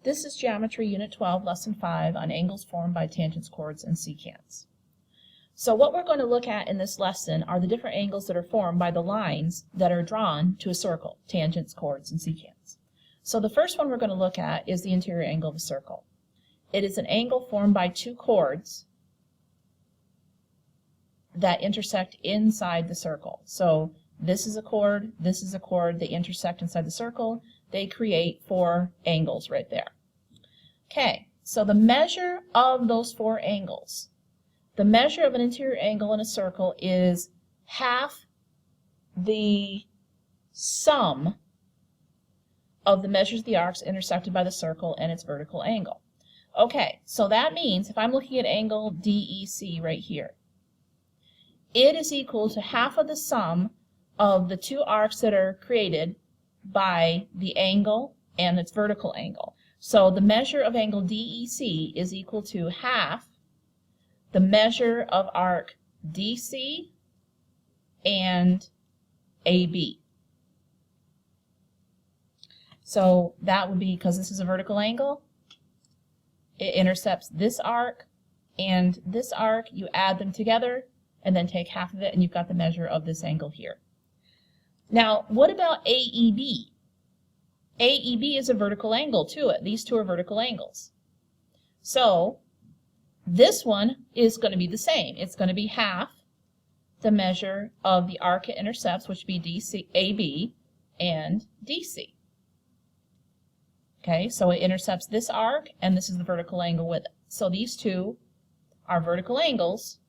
This is Geometry Unit 12, Lesson 5 on angles formed by tangents, chords, and secants. So what we're going to look at in this lesson are the different angles that are formed by the lines that are drawn to a circle, tangents, chords, and secants. So the first one we're going to look at is the interior angle of a circle. It is an angle formed by two chords that intersect inside the circle. So this is a chord, they intersect inside the circle. They create four angles right there. Okay, so the measure of those four angles, the measure of an interior angle in a circle is half the sum of the measures of the arcs intersected by the circle and its vertical angle. Okay, so that means if I'm looking at angle DEC right here, it is equal to half of the sum of the two arcs that are created by the angle and its vertical angle. So the measure of angle DEC is equal to half the measure of arc DC and AB. So that would be, because this is a vertical angle, it intercepts this arc and this arc. You add them together and then take half of it, and you've got the measure of this angle here. Now, what about AEB? AEB is a vertical angle to it. These two are vertical angles. So this one is going to be the same. It's going to be half the measure of the arc it intercepts, which would be DC, AB and DC. Okay, so it intercepts this arc, and this is the vertical angle with it. So these two are vertical angles,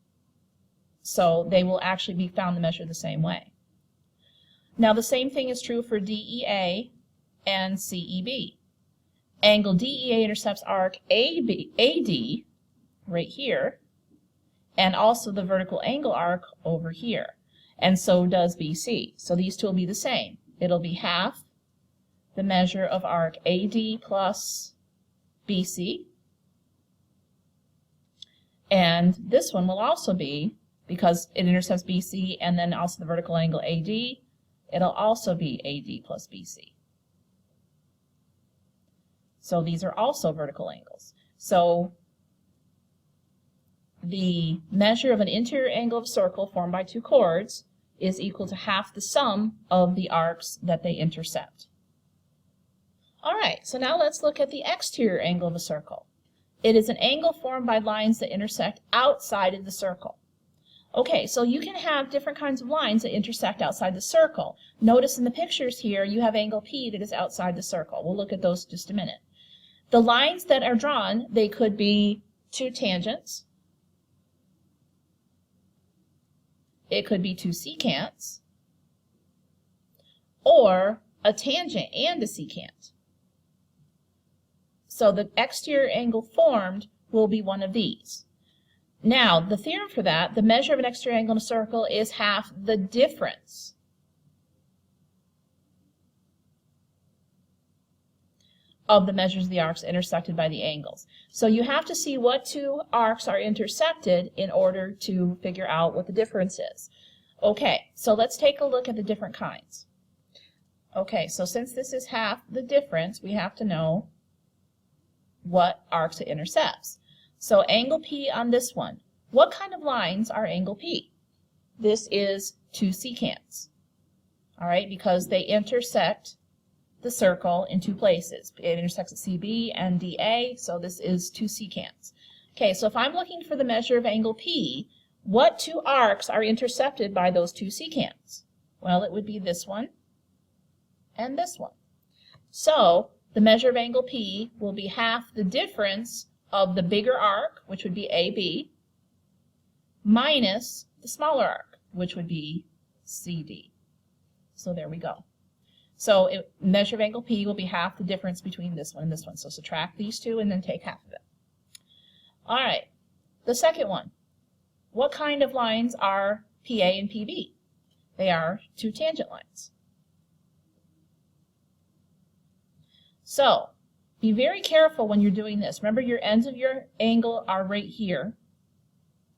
so they will actually be found to measure the same way. Now the same thing is true for DEA and CEB. Angle DEA intercepts arc AD right here, and also the vertical angle arc over here, and so does BC. So these two will be the same. It'll be half the measure of arc AD plus BC, and this one will also be, because it intercepts BC and then also the vertical angle AD, it'll also be AD plus BC. So these are also vertical angles. So the measure of an interior angle of a circle formed by two chords is equal to half the sum of the arcs that they intercept. All right, so now let's look at the exterior angle of a circle. It is an angle formed by lines that intersect outside of the circle. Okay, so you can have different kinds of lines that intersect outside the circle. Notice in the pictures here, you have angle P that is outside the circle. We'll look at those in just a minute. The lines that are drawn, they could be two tangents. It could be two secants, or a tangent and a secant. So the exterior angle formed will be one of these. Now, the theorem for that, the measure of an exterior angle in a circle is half the difference of the measures of the arcs intersected by the angles. So you have to see what two arcs are intersected in order to figure out what the difference is. Okay, so let's take a look at the different kinds. Okay, so since this is half the difference, we have to know what arcs it intercepts. So angle P on this one, what kind of lines are angle P? This is two secants, all right, because they intersect the circle in two places. It intersects at CB and DA, so this is two secants. Okay, so if I'm looking for the measure of angle P, what two arcs are intercepted by those two secants? Well, it would be this one and this one. So the measure of angle P will be half the difference of the bigger arc, which would be AB, minus the smaller arc, which would be CD. So there we go. So measure of angle P will be half the difference between this one and this one. So subtract these two and then take half of it. All right, the second one. What kind of lines are PA and PB? They are two tangent lines. So be very careful when you're doing this. Remember, your ends of your angle are right here.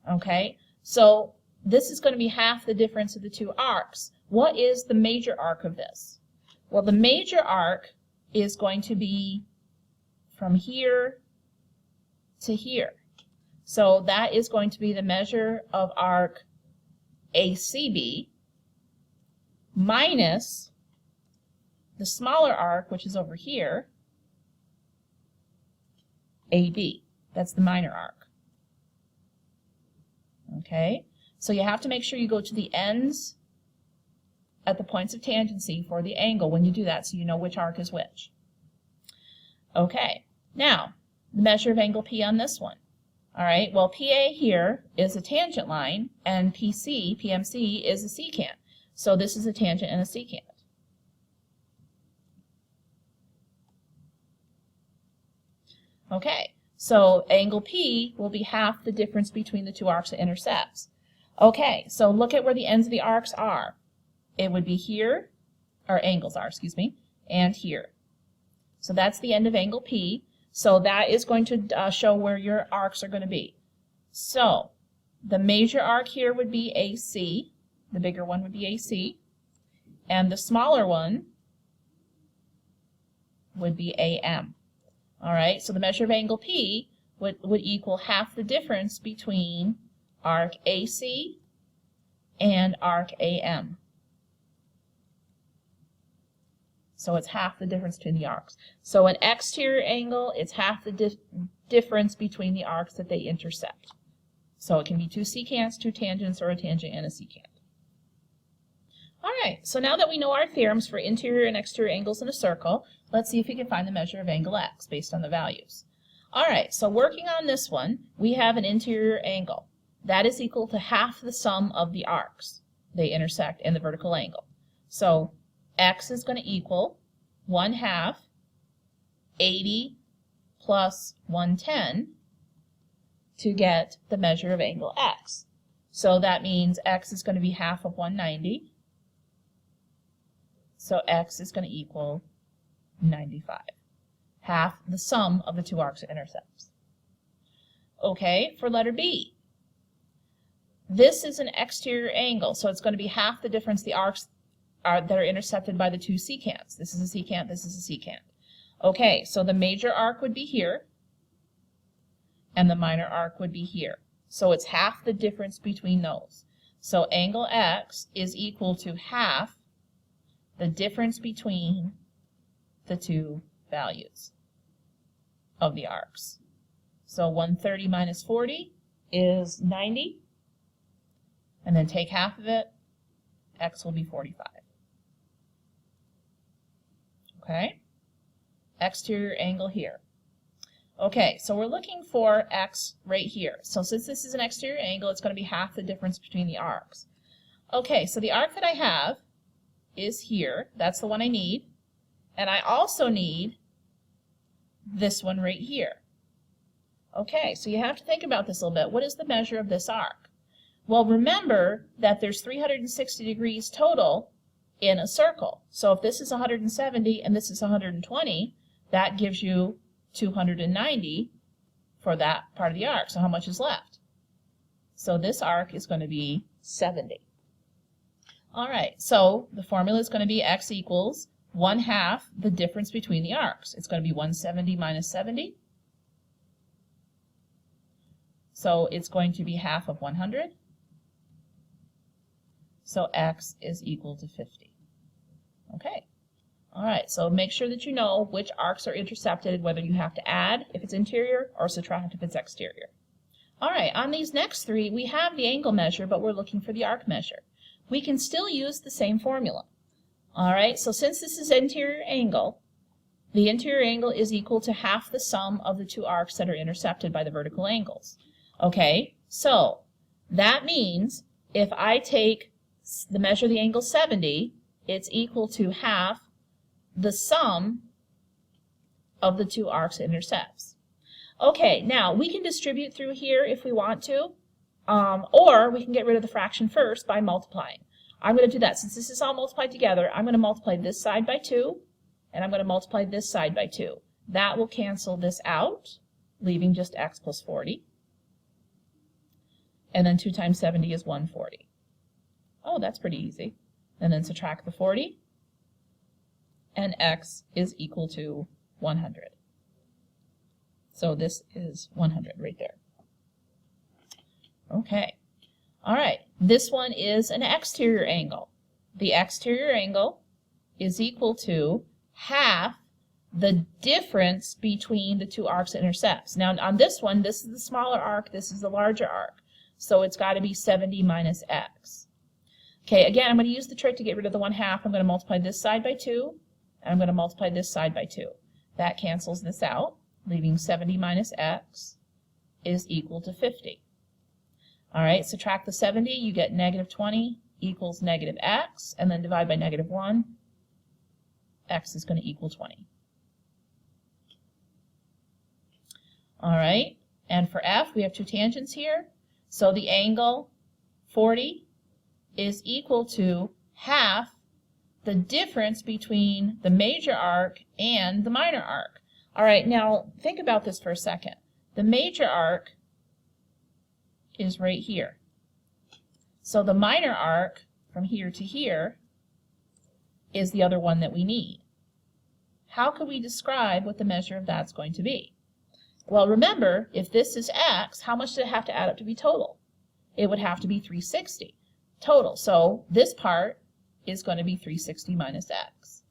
Okay, so this is going to be half the difference of the two arcs. What is the major arc of this? Well, the major arc is going to be from here to here. So that is going to be the measure of arc ACB minus the smaller arc, which is over here, AB. That's the minor arc. Okay, so you have to make sure you go to the ends at the points of tangency for the angle when you do that, so you know which arc is which. Okay, now the measure of angle P on this one. All right, well, PA here is a tangent line, and PMC is a secant. So this is a tangent and a secant. Okay, so angle P will be half the difference between the two arcs that intersects. Okay, so look at where the ends of the arcs are. It would be here, or angles are, excuse me, and here. So that's the end of angle P. So that is going to show where your arcs are going to be. So the major arc here would be AC. The bigger one would be AC. And the smaller one would be AM. All right, so the measure of angle P would equal half the difference between arc AC and arc AM. So it's half the difference between the arcs. So an exterior angle, it's half the difference between the arcs that they intersect. So it can be two secants, two tangents, or a tangent and a secant. All right, so now that we know our theorems for interior and exterior angles in a circle, let's see if we can find the measure of angle x based on the values. All right, so working on this one, we have an interior angle. That is equal to half the sum of the arcs they intersect in the vertical angle. So x is going to equal 1/2 80 plus 110 to get the measure of angle x. So that means x is going to be half of 190. So x is going to equal 95. Half the sum of the two arcs that intersects. Okay, for letter B. This is an exterior angle, so it's going to be half the difference the arcs that are intercepted by the two secants. This is a secant, this is a secant. Okay, so the major arc would be here, and the minor arc would be here. So it's half the difference between those. So angle x is equal to half the difference between the two values of the arcs. So 130 minus 40 is 90, and then take half of it, x will be 45. Okay, exterior angle here. Okay, so we're looking for x right here. So since this is an exterior angle, it's going to be half the difference between the arcs. Okay, so the arc that I have is here. That's the one I need. And I also need this one right here. Okay, so you have to think about this a little bit. What is the measure of this arc? Well, remember that there's 360 degrees total in a circle. So if this is 170 and this is 120, that gives you 290 for that part of the arc. So how much is left? So this arc is going to be 70. All right, so the formula is going to be x equals 1/2 the difference between the arcs. It's going to be 170 minus 70. So it's going to be half of 100. So x is equal to 50. Okay. All right, so make sure that you know which arcs are intercepted, whether you have to add if it's interior or subtract if it's exterior. All right, on these next three, we have the angle measure, but we're looking for the arc measure. We can still use the same formula. All right, so since this is interior angle, the interior angle is equal to half the sum of the two arcs that are intercepted by the vertical angles. Okay, so that means if I take the measure of the angle 70, it's equal to half the sum of the two arcs it intercepts. Okay, now we can distribute through here if we want to, or we can get rid of the fraction first by multiplying. I'm going to do that. Since this is all multiplied together, I'm going to multiply this side by 2, and I'm going to multiply this side by 2. That will cancel this out, leaving just x plus 40. And then 2 times 70 is 140. Oh, that's pretty easy. And then subtract the 40, and x is equal to 100. So this is 100 right there. Okay. All right. This one is an exterior angle. The exterior angle is equal to half the difference between the two arcs it intercepts. Now on this one, this is the smaller arc, this is the larger arc. So it's got to be 70 minus x. Okay, again, I'm going to use the trick to get rid of the 1/2. I'm going to multiply this side by 2, and I'm going to multiply this side by 2. That cancels this out, leaving 70 minus x is equal to 50. All right, subtract the 70, you get negative 20 equals negative x, and then divide by negative 1, x is going to equal 20. All right, and for f, we have two tangents here, so the angle 40 is equal to half the difference between the major arc and the minor arc. All right, now think about this for a second. The major arc is right here. So the minor arc from here to here is the other one that we need. How could we describe what the measure of that's going to be? Well, remember, if this is x, how much does it have to add up to be total? It would have to be 360 total. So this part is going to be 360 minus x.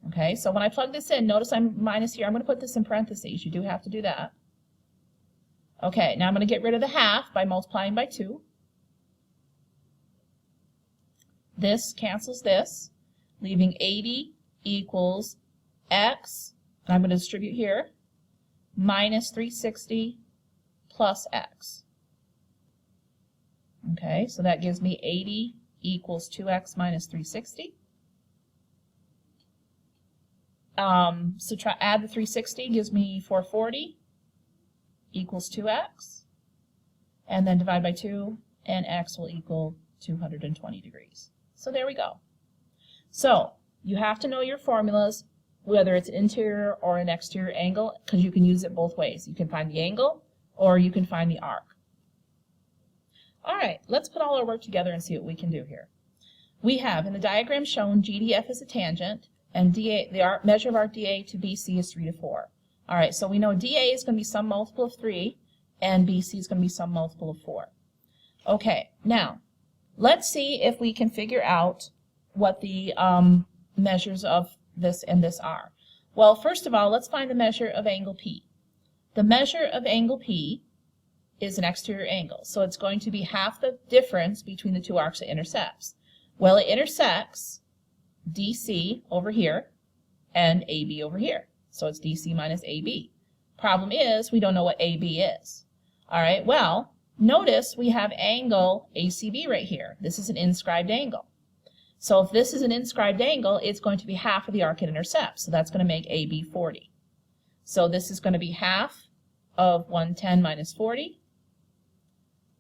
Okay, so when I plug this in, notice I'm minus here. I'm going to put this in parentheses. You do have to do that. Okay, now I'm going to get rid of the half by multiplying by 2. This cancels this, leaving 80 equals x, and I'm going to distribute here, minus 360 plus x. Okay, so that gives me 80 equals 2x minus 360. So add the 360 gives me 440 equals 2x, and then divide by 2, and x will equal 220 degrees. So there we go. So you have to know your formulas, whether it's an interior or an exterior angle, because you can use it both ways. You can find the angle, or you can find the arc. All right, let's put all our work together and see what we can do here. We have in the diagram shown GDF is a tangent, and DA, the measure of arc DA to BC is 3 to 4. All right, so we know DA is going to be some multiple of 3, and BC is going to be some multiple of 4. Okay, now, let's see if we can figure out what the measures of this and this are. Well, first of all, let's find the measure of angle P. The measure of angle P is an exterior angle, so it's going to be half the difference between the two arcs it intercepts. Well, it intersects DC over here and AB over here. So it's DC minus AB. Problem is, we don't know what AB is. All right, well, notice we have angle ACB right here. This is an inscribed angle. So if this is an inscribed angle, it's going to be half of the arc it intercepts. So that's going to make AB 40. So this is going to be half of 110 minus 40,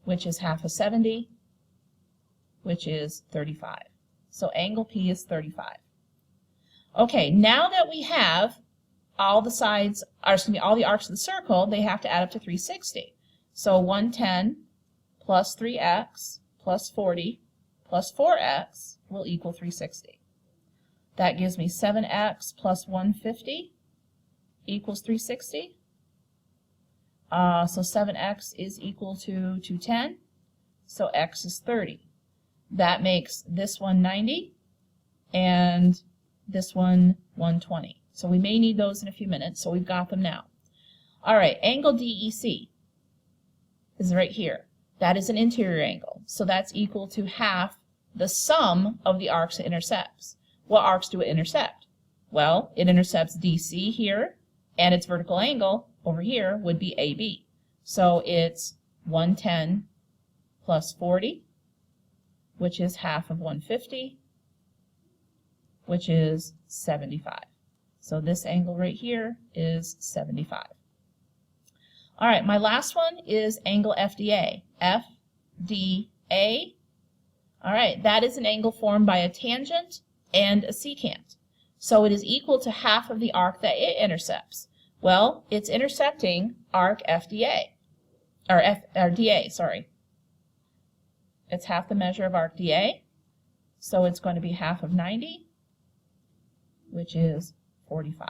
which is half of 70, which is 35. So angle P is 35. Okay, now that we have all the sides, or excuse me, all the arcs of the circle, they have to add up to 360. So 110 plus 3x plus 40 plus 4x will equal 360. That gives me 7x plus 150 equals 360. So 7x is equal to 210. So x is 30. That makes this one 90 and this one 120. So we may need those in a few minutes, so we've got them now. All right, angle DEC is right here. That is an interior angle, so that's equal to half the sum of the arcs it intercepts. What arcs do it intercept? Well, it intercepts DC here, and its vertical angle over here would be AB. So it's 110 plus 40, which is half of 150, which is 75. So this angle right here is 75. All right, my last one is angle FDA. FDA. All right, that is an angle formed by a tangent and a secant. So it is equal to half of the arc that it intercepts. Well, it's intersecting arc FDA, or DA, sorry. It's half the measure of arc DA, so it's going to be half of 90, which is 45.